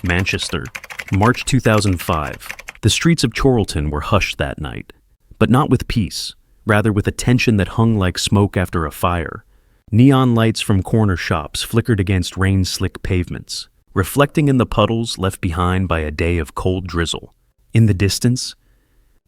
Manchester, March 2005. The streets of Chorlton were hushed that night, but not with peace, rather with a tension that hung like smoke after a fire. Neon lights from corner shops flickered against rain-slick pavements, reflecting in the puddles left behind by a day of cold drizzle. In the distance,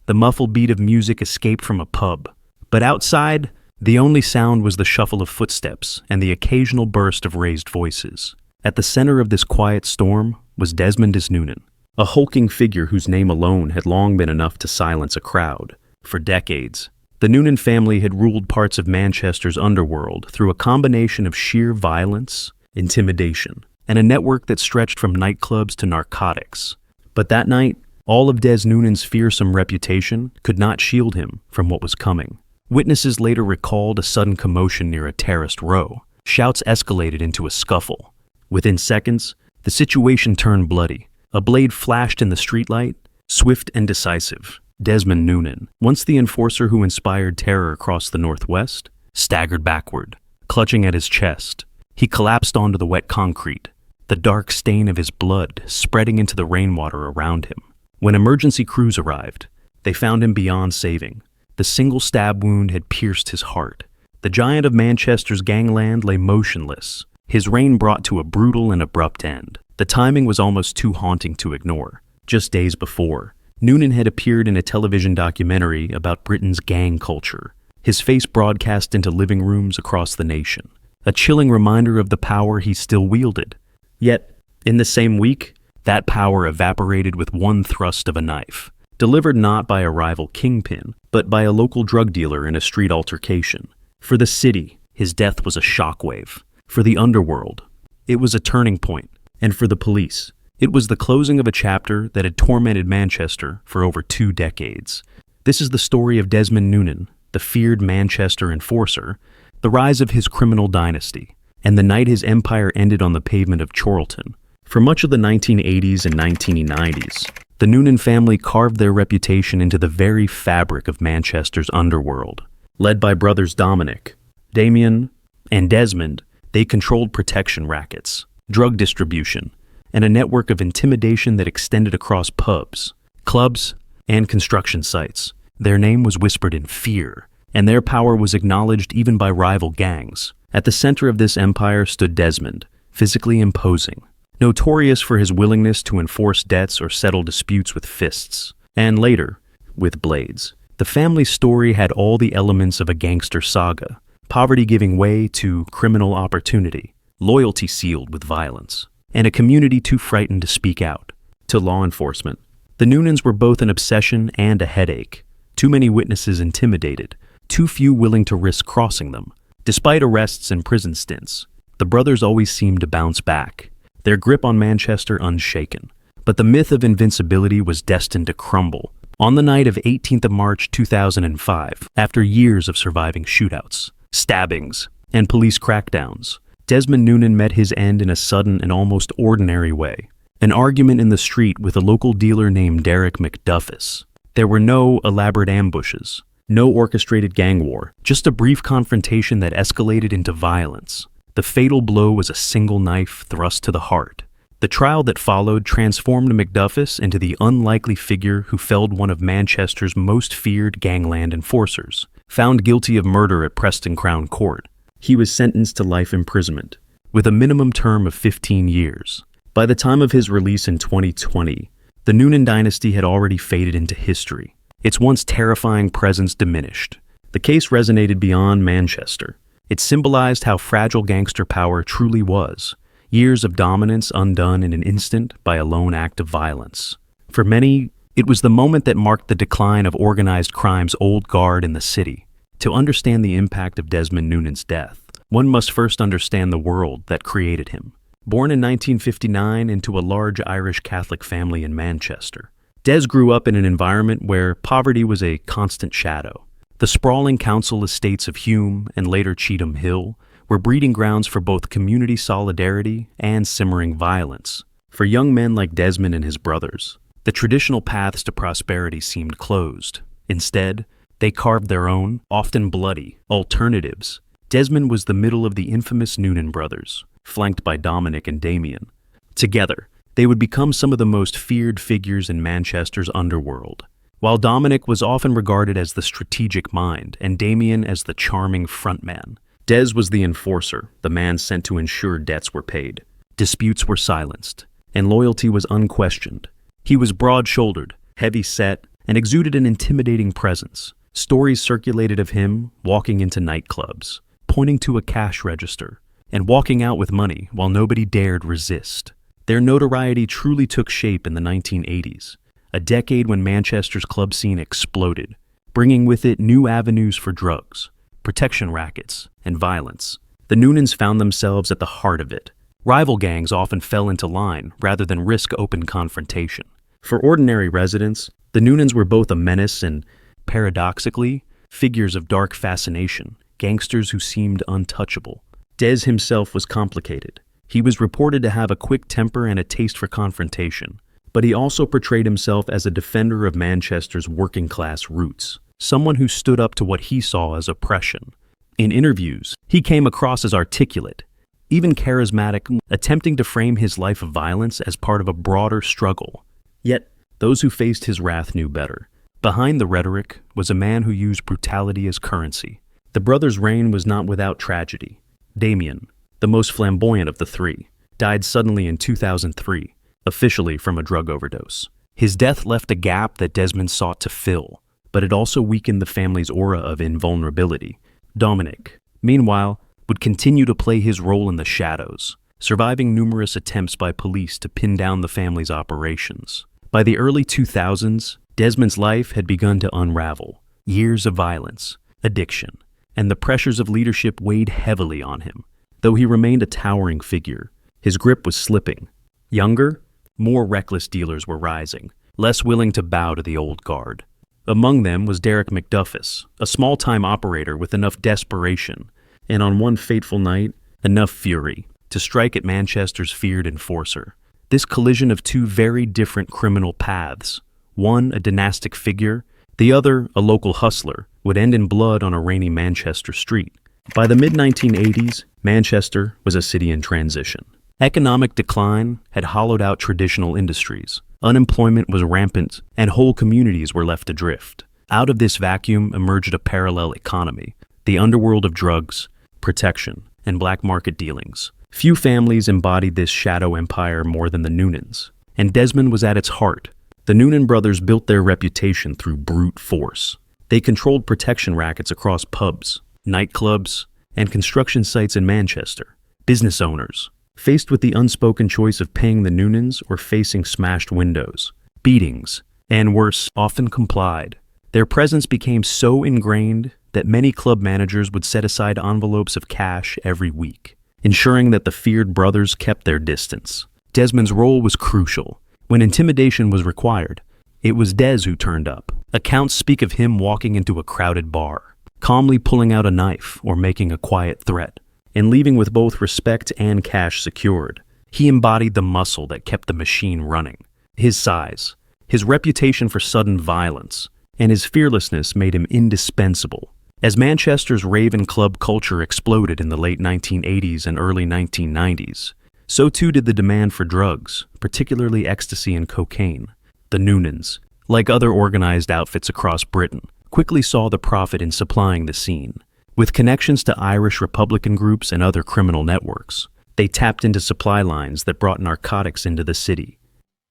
the muffled beat of music escaped from a pub, but outside, the only sound was the shuffle of footsteps and the occasional burst of raised voices. At the center of this quiet storm was Desmond Noonan, a hulking figure whose name alone had long been enough to silence a crowd. For decades, the Noonan family had ruled parts of Manchester's underworld through a combination of sheer violence, intimidation, and a network that stretched from nightclubs to narcotics. But that night, all of Des Noonan's fearsome reputation could not shield him from what was coming. Witnesses later recalled a sudden commotion near a terraced row. Shouts escalated into a scuffle. Within seconds, the situation turned bloody. A blade flashed in the streetlight, swift and decisive. Desmond Noonan, once the enforcer who inspired terror across the Northwest, staggered backward, clutching at his chest. He collapsed onto the wet concrete, the dark stain of his blood spreading into the rainwater around him. When emergency crews arrived, they found him beyond saving. The single stab wound had pierced his heart. The giant of Manchester's Gangland lay motionless, his reign brought to a brutal and abrupt end. The timing was almost too haunting to ignore. Just days before, Noonan had appeared in a television documentary about Britain's gang culture, his face broadcast into living rooms across the nation, a chilling reminder of the power he still wielded. Yet, in the same week, that power evaporated with one thrust of a knife, delivered not by a rival kingpin, but by a local drug dealer in a street altercation. For the city, his death was a shockwave. For the underworld, it was a turning point. And for the police, it was the closing of a chapter that had tormented Manchester for over 2 decades. This is the story of Desmond Noonan, the feared Manchester enforcer, the rise of his criminal dynasty, and the night his empire ended on the pavement of Chorlton. For much of the 1980s and 1990s, the Noonan family carved their reputation into the very fabric of Manchester's underworld. Led by brothers Dominic, Damien, and Desmond, they controlled protection rackets, drug distribution, and a network of intimidation that extended across pubs, clubs, and construction sites. Their name was whispered in fear, and their power was acknowledged even by rival gangs. At the center of this empire stood Desmond, physically imposing, notorious for his willingness to enforce debts or settle disputes with fists, and later, with blades. The family's story had all the elements of a gangster saga, poverty giving way to criminal opportunity, loyalty sealed with violence, and a community too frightened to speak out. To law enforcement, the Noonans were both an obsession and a headache. Too many witnesses intimidated, too few willing to risk crossing them. Despite arrests and prison stints, the brothers always seemed to bounce back, their grip on Manchester unshaken. But the myth of invincibility was destined to crumble. On the night of 18th of March 2005, after years of surviving shootouts, stabbings, and police crackdowns, Desmond Noonan met his end in a sudden and almost ordinary way. An argument in the street with a local dealer named Derek McDuffus. There were no elaborate ambushes, no orchestrated gang war, just a brief confrontation that escalated into violence. The fatal blow was a single knife thrust to the heart. The trial that followed transformed McDuffus into the unlikely figure who felled one of Manchester's most feared gangland enforcers. Found guilty of murder at Preston Crown Court, he was sentenced to life imprisonment, with a minimum term of 15 years. By the time of his release in 2020, the Noonan dynasty had already faded into history. Its once terrifying presence diminished. The case resonated beyond Manchester. It symbolized how fragile gangster power truly was, years of dominance undone in an instant by a lone act of violence. For many, it was the moment that marked the decline of organized crime's old guard in the city. To understand the impact of Desmond Noonan's death, one must first understand the world that created him. Born in 1959 into a large Irish Catholic family in Manchester, Des grew up in an environment where poverty was a constant shadow. The sprawling council estates of Hume and later Cheetham Hill were breeding grounds for both community solidarity and simmering violence. For young men like Desmond and his brothers, the traditional paths to prosperity seemed closed. Instead, they carved their own, often bloody, alternatives. Desmond was the middle of the infamous Noonan brothers, flanked by Dominic and Damien. Together, They would become some of the most feared figures in Manchester's underworld. While Dominic was often regarded as the strategic mind and Damien as the charming frontman, Des was the enforcer, the man sent to ensure debts were paid. Disputes were silenced, and loyalty was unquestioned. He was broad-shouldered, heavy-set, and exuded an intimidating presence. Stories circulated of him walking into nightclubs, pointing to a cash register, and walking out with money while nobody dared resist. Their notoriety truly took shape in the 1980s, a decade when Manchester's club scene exploded, bringing with it new avenues for drugs, protection rackets, and violence. The Noonans found themselves at the heart of it. Rival gangs often fell into line rather than risk open confrontation. For ordinary residents, the Noonans were both a menace and, paradoxically, figures of dark fascination, gangsters who seemed untouchable. Des himself was complicated. He was reported to have a quick temper and a taste for confrontation, but he also portrayed himself as a defender of Manchester's working-class roots, someone who stood up to what he saw as oppression. In interviews, he came across as articulate, even charismatic, attempting to frame his life of violence as part of a broader struggle. Yet, those who faced his wrath knew better. Behind the rhetoric was a man who used brutality as currency. The brothers' reign was not without tragedy. Damien, the most flamboyant of the three, died suddenly in 2003, officially from a drug overdose. His death left a gap that Desmond sought to fill, but it also weakened the family's aura of invulnerability. Dominic, meanwhile, would continue to play his role in the shadows, surviving numerous attempts by police to pin down the family's operations. By the early 2000s, Desmond's life had begun to unravel. Years of violence, addiction, and the pressures of leadership weighed heavily on him. Though he remained a towering figure, his grip was slipping. Younger, more reckless dealers were rising, less willing to bow to the old guard. Among them was Derek McDuffus, a small-time operator with enough desperation, and on one fateful night, enough fury, to strike at Manchester's feared enforcer. This collision of two very different criminal paths, one a dynastic figure, the other a local hustler, would end in blood on a rainy Manchester street. By the mid-1980s, Manchester was a city in transition. Economic decline had hollowed out traditional industries. Unemployment was rampant, and whole communities were left adrift. Out of this vacuum emerged a parallel economy, the underworld of drugs, protection, and black market dealings. Few families embodied this shadow empire more than the Noonans, and Desmond was at its heart. The Noonan brothers built their reputation through brute force. They controlled protection rackets across pubs, nightclubs, and construction sites in Manchester. Business owners, faced with the unspoken choice of paying the Noonans or facing smashed windows, beatings, and worse, often complied. Their presence became so ingrained that many club managers would set aside envelopes of cash every week, ensuring that the feared brothers kept their distance. Desmond's role was crucial. When intimidation was required, it was Des who turned up. Accounts speak of him walking into a crowded bar, calmly pulling out a knife or making a quiet threat, and leaving with both respect and cash secured. He embodied the muscle that kept the machine running. His size, his reputation for sudden violence, and his fearlessness made him indispensable. As Manchester's rave and club culture exploded in the late 1980s and early 1990s, so too did the demand for drugs, particularly ecstasy and cocaine. The Noonans, like other organized outfits across Britain, quickly saw the profit in supplying the scene. With connections to Irish Republican groups and other criminal networks, they tapped into supply lines that brought narcotics into the city.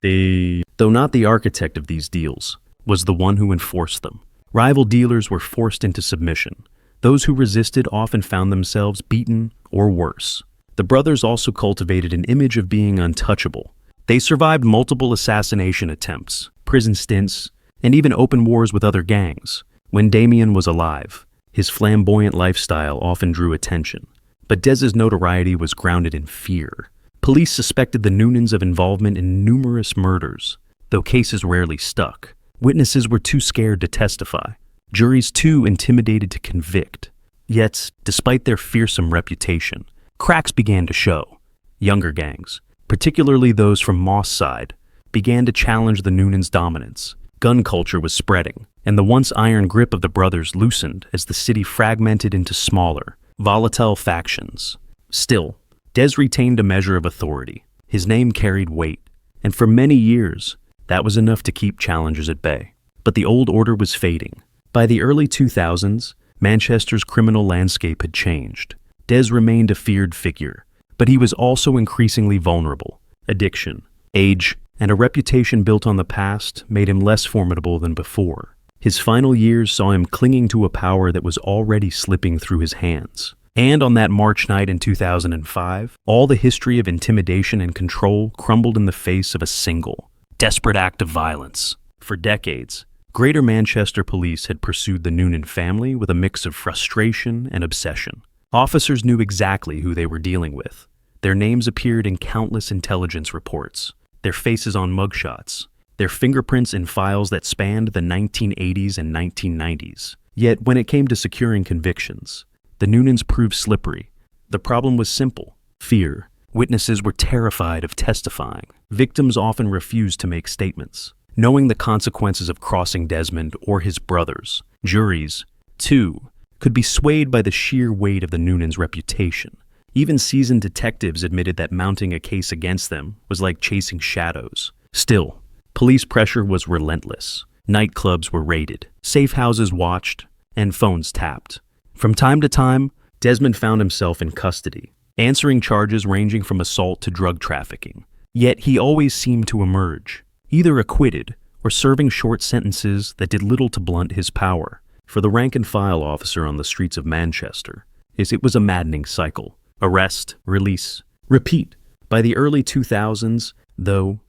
Though not the architect of these deals, was the one who enforced them. Rival dealers were forced into submission. Those who resisted often found themselves beaten or worse. The brothers also cultivated an image of being untouchable. They survived multiple assassination attempts, prison stints, and even open wars with other gangs. When Damien was alive, his flamboyant lifestyle often drew attention, but Des's notoriety was grounded in fear. Police suspected the Noonans of involvement in numerous murders, though cases rarely stuck. Witnesses were too scared to testify, juries too intimidated to convict. Yet, despite their fearsome reputation, cracks began to show. Younger gangs, particularly those from Moss side, began to challenge the Noonans' dominance. Gun culture was spreading, and the once iron grip of the brothers loosened as the city fragmented into smaller, volatile factions. Still, Des retained a measure of authority. His name carried weight, and for many years, that was enough to keep challengers at bay. But the old order was fading. By the early 2000s, Manchester's criminal landscape had changed. Des remained a feared figure, but he was also increasingly vulnerable. Addiction, age, and a reputation built on the past made him less formidable than before. His final years saw him clinging to a power that was already slipping through his hands. And on that March night in 2005, all the history of intimidation and control crumbled in the face of a single, desperate act of violence. For decades, Greater Manchester Police had pursued the Noonan family with a mix of frustration and obsession. Officers knew exactly who they were dealing with. Their names appeared in countless intelligence reports, their faces on mugshots, their fingerprints in files that spanned the 1980s and 1990s. Yet when it came to securing convictions, the Noonans proved slippery. The problem was simple: fear. Witnesses were terrified of testifying. Victims often refused to make statements, knowing the consequences of crossing Desmond or his brothers. Juries, too, could be swayed by the sheer weight of the Noonans' reputation. Even seasoned detectives admitted that mounting a case against them was like chasing shadows. Still, police pressure was relentless. Nightclubs were raided, safe houses watched, and phones tapped. From time to time, Desmond found himself in custody, answering charges ranging from assault to drug trafficking. Yet he always seemed to emerge, either acquitted or serving short sentences that did little to blunt his power. For the rank-and-file officer on the streets of Manchester, it was a maddening cycle. Arrest, release, repeat. By the early 2000s, though,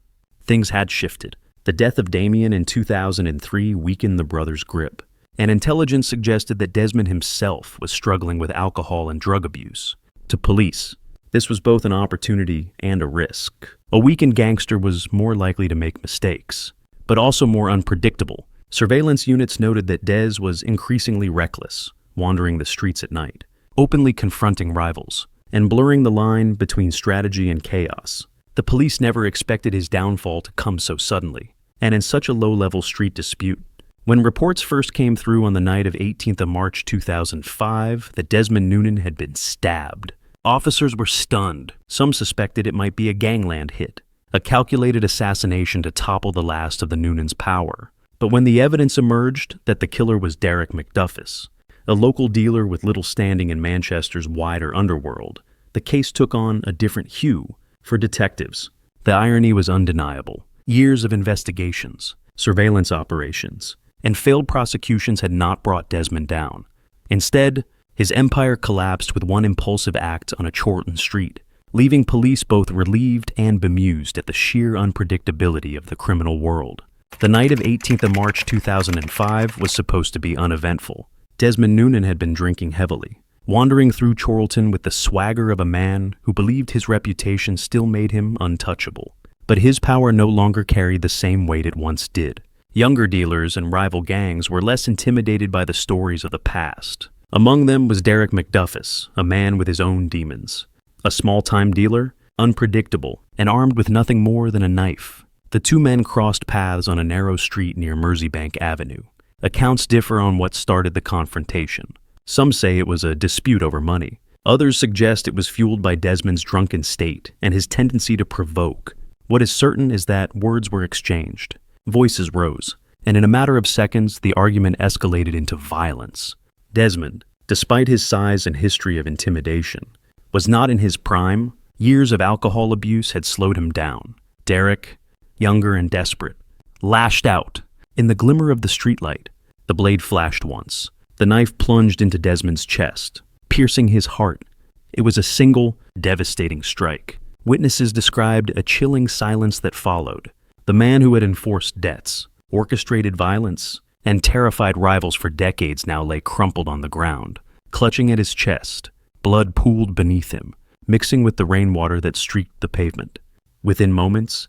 things had shifted. The death of Damien in 2003 weakened the brothers' grip, and intelligence suggested that Desmond himself was struggling with alcohol and drug abuse. To police, this was both an opportunity and a risk. A weakened gangster was more likely to make mistakes, but also more unpredictable. Surveillance units noted that Des was increasingly reckless, wandering the streets at night, openly confronting rivals, and blurring the line between strategy and chaos. The police never expected his downfall to come so suddenly, and in such a low-level street dispute. When reports first came through on the night of 18th of March 2005 that Desmond Noonan had been stabbed, officers were stunned. Some suspected it might be a Gangland hit, a calculated assassination to topple the last of the Noonans' power. But when the evidence emerged that the killer was Derek McDuffus, a local dealer with little standing in Manchester's wider underworld, the case took on a different hue. For detectives, the irony was undeniable. Years of investigations, surveillance operations, and failed prosecutions had not brought Desmond down. Instead, his empire collapsed with one impulsive act on a Chorlton street, leaving police both relieved and bemused at the sheer unpredictability of the criminal world. The night of 18th of March 2005 was supposed to be uneventful. Desmond Noonan had been drinking heavily, wandering through Chorlton with the swagger of a man who believed his reputation still made him untouchable. But his power no longer carried the same weight it once did. Younger dealers and rival gangs were less intimidated by the stories of the past. Among them was Derek McDuffus, a man with his own demons. A small-time dealer, unpredictable, and armed with nothing more than a knife. The two men crossed paths on a narrow street near Merseybank Avenue. Accounts differ on what started the confrontation. Some say it was a dispute over money. Others suggest it was fueled by Desmond's drunken state and his tendency to provoke. What is certain is that words were exchanged. Voices rose, and in a matter of seconds, the argument escalated into violence. Desmond, despite his size and history of intimidation, was not in his prime. Years of alcohol abuse had slowed him down. Derek, younger and desperate, lashed out. In the glimmer of the streetlight, the blade flashed once. The knife plunged into Desmond's chest, piercing his heart. It was a single, devastating strike. Witnesses described a chilling silence that followed. The man who had enforced debts, orchestrated violence, and terrified rivals for decades now lay crumpled on the ground, clutching at his chest. Blood pooled beneath him, mixing with the rainwater that streaked the pavement. Within moments,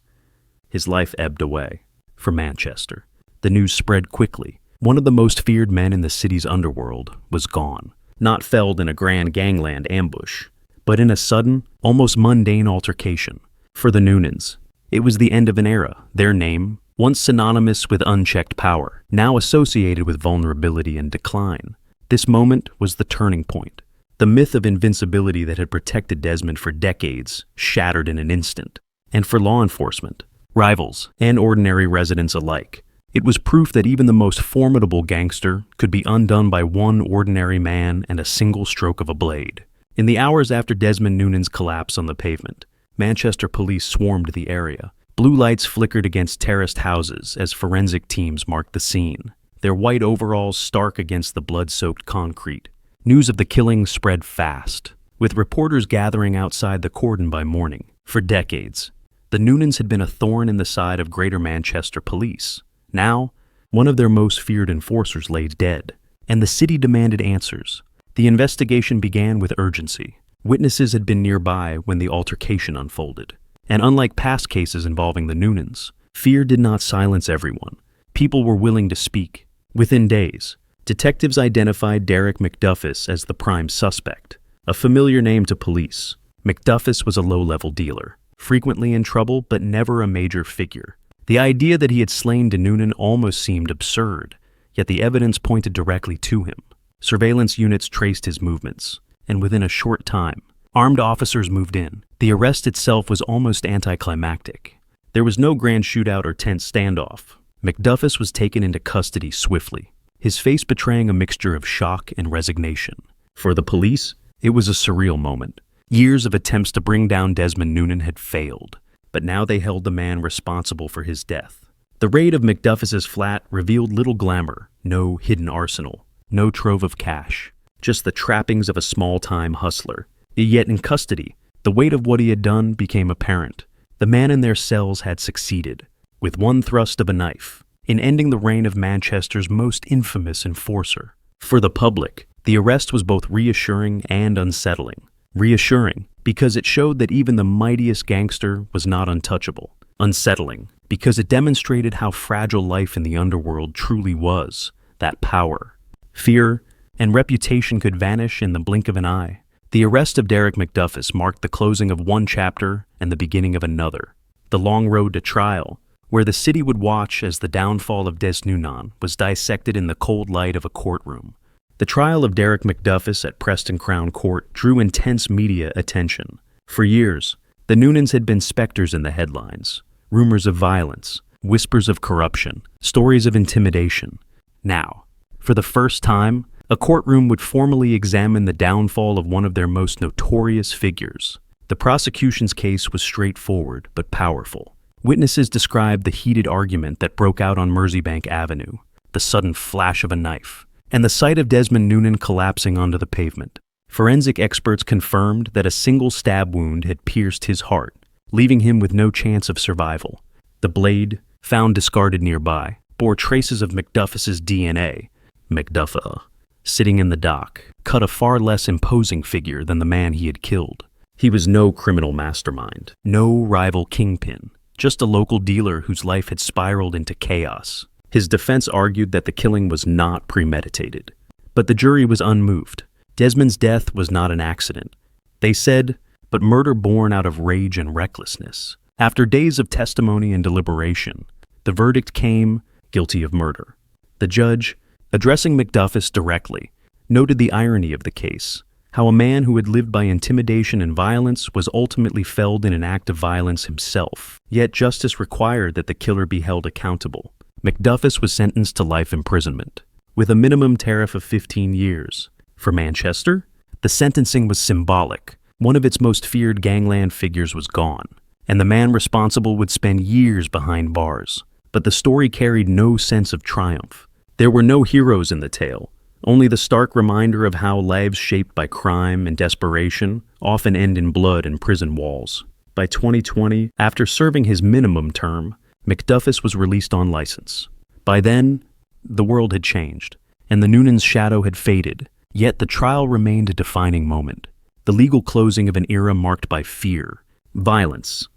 his life ebbed away. For Manchester, the news spread quickly. One of the most feared men in the city's underworld was gone. Not felled in a grand gangland ambush, but in a sudden, almost mundane altercation. For the Noonans, it was the end of an era. Their name, once synonymous with unchecked power, now associated with vulnerability and decline. This moment was the turning point. The myth of invincibility that had protected Desmond for decades shattered in an instant. And for law enforcement, rivals, and ordinary residents alike. It was proof that even the most formidable gangster could be undone by one ordinary man and a single stroke of a blade. In the hours after Desmond Noonan's collapse on the pavement, Manchester police swarmed the area. Blue lights flickered against terraced houses as forensic teams marked the scene, their white overalls stark against the blood-soaked concrete. News of the killing spread fast, with reporters gathering outside the cordon by morning. For decades, the Noonans had been a thorn in the side of Greater Manchester police. Now, one of their most feared enforcers lay dead, and the city demanded answers. The investigation began with urgency. Witnesses had been nearby when the altercation unfolded. And unlike past cases involving the Noonans, fear did not silence everyone. People were willing to speak. Within days, detectives identified Derek McDuffis as the prime suspect, a familiar name to police. McDuffis was a low-level dealer, frequently in trouble but never a major figure. The idea that he had slain Noonan almost seemed absurd, yet the evidence pointed directly to him. Surveillance units traced his movements, and within a short time, armed officers moved in. The arrest itself was almost anticlimactic. There was no grand shootout or tense standoff. McDuffis was taken into custody swiftly, his face betraying a mixture of shock and resignation. For the police, it was a surreal moment. Years of attempts to bring down Desmond Noonan had failed, but now they held the man responsible for his death. The raid of McDuffis's flat revealed little glamour, no hidden arsenal, no trove of cash, just the trappings of a small-time hustler. Yet in custody, the weight of what he had done became apparent. The man in their cells had succeeded, with one thrust of a knife, in ending the reign of Manchester's most infamous enforcer. For the public, the arrest was both reassuring and unsettling. Reassuring, because it showed that even the mightiest gangster was not untouchable. Unsettling, because it demonstrated how fragile life in the underworld truly was, that power. Fear and reputation could vanish in the blink of an eye. The arrest of Derek McDuffis marked the closing of one chapter and the beginning of another. The long road to trial, where the city would watch as the downfall of Desmond Noonan was dissected in the cold light of a courtroom. The trial of Derek McDuffis at Preston Crown Court drew intense media attention. For years, the Noonans had been specters in the headlines. Rumors of violence, whispers of corruption, stories of intimidation. Now, for the first time, a courtroom would formally examine the downfall of one of their most notorious figures. The prosecution's case was straightforward but powerful. Witnesses described the heated argument that broke out on Merseybank Avenue, the sudden flash of a knife, and the sight of Desmond Noonan collapsing onto the pavement. Forensic experts confirmed that a single stab wound had pierced his heart, leaving him with no chance of survival. The blade, found discarded nearby, bore traces of McDuffis's DNA. McDuffa, sitting in the dock, cut a far less imposing figure than the man he had killed. He was no criminal mastermind, no rival kingpin, just a local dealer whose life had spiraled into chaos. His defense argued that the killing was not premeditated, but the jury was unmoved. Desmond's death was not an accident, they said, but murder born out of rage and recklessness. After days of testimony and deliberation, the verdict came guilty of murder. The judge, addressing McDuffis directly, noted the irony of the case, how a man who had lived by intimidation and violence was ultimately felled in an act of violence himself. Yet justice required that the killer be held accountable. McDuffis was sentenced to life imprisonment, with a minimum tariff of 15 years. For Manchester, the sentencing was symbolic. One of its most feared gangland figures was gone, and the man responsible would spend years behind bars. But the story carried no sense of triumph. There were no heroes in the tale, only the stark reminder of how lives shaped by crime and desperation often end in blood and prison walls. By 2020, after serving his minimum term, McDuffis was released on license. By then, the world had changed, and the Noonans' shadow had faded, yet the trial remained a defining moment. The legal closing of an era marked by fear, violence,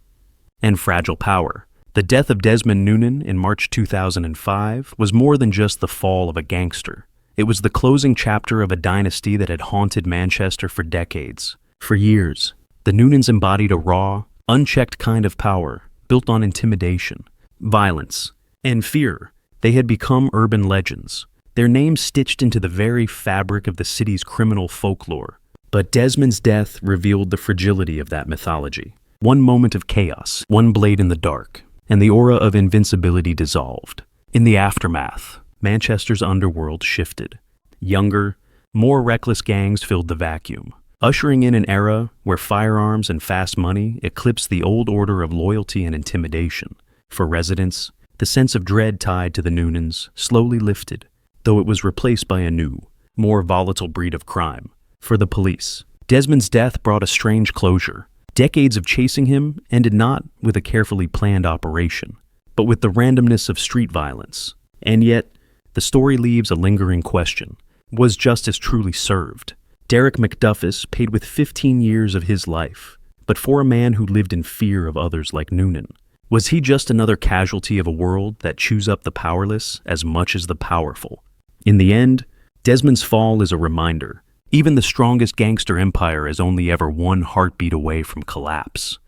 and fragile power. The death of Desmond Noonan in March 2005 was more than just the fall of a gangster. It was the closing chapter of a dynasty that had haunted Manchester for decades. For years, the Noonans embodied a raw, unchecked kind of power built on intimidation, violence, and fear. They had become urban legends, their names stitched into the very fabric of the city's criminal folklore. But Desmond's death revealed the fragility of that mythology. One moment of chaos, one blade in the dark, and the aura of invincibility dissolved. In the aftermath, Manchester's underworld shifted. Younger, more reckless gangs filled the vacuum, ushering in an era where firearms and fast money eclipsed the old order of loyalty and intimidation. For residents, the sense of dread tied to the Noonans slowly lifted, though it was replaced by a new, more volatile breed of crime. For the police, Desmond's death brought a strange closure. Decades of chasing him ended not with a carefully planned operation, but with the randomness of street violence. And yet, the story leaves a lingering question. Was justice truly served? Derek McDuffus paid with 15 years of his life, but for a man who lived in fear of others like Noonan. Was he just another casualty of a world that chews up the powerless as much as the powerful? In the end, Desmond's fall is a reminder. Even the strongest gangster empire is only ever one heartbeat away from collapse.